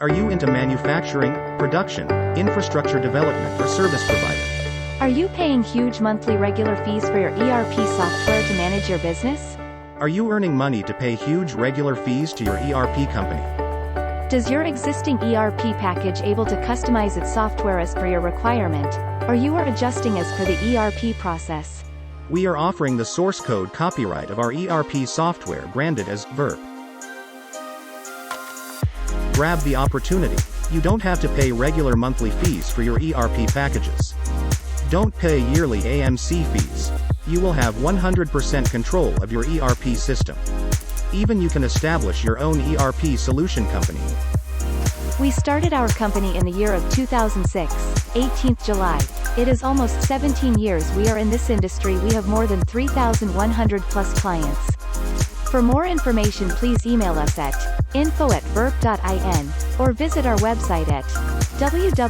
Are you into manufacturing, production, infrastructure development, or service provider? Are you paying huge monthly regular fees for your ERP software to manage your business? Are you earning money to pay huge regular fees to your ERP company? Does your existing ERP package able to customize its software as per your requirement, or you are adjusting as per the ERP process? We are offering the source code copyright of our ERP software branded as VERP. Grab the opportunity. You don't have to pay regular monthly fees for your ERP packages. Don't pay yearly AMC fees. You will have 100% control of your ERP system. Even you can establish your own ERP solution company. We started our company in the year of 2006, 18th July. It is almost 17 years we are in this industry. We have more than 3,100 plus clients. For more information, please email us at info@verp.in or visit our website at www.verp.in.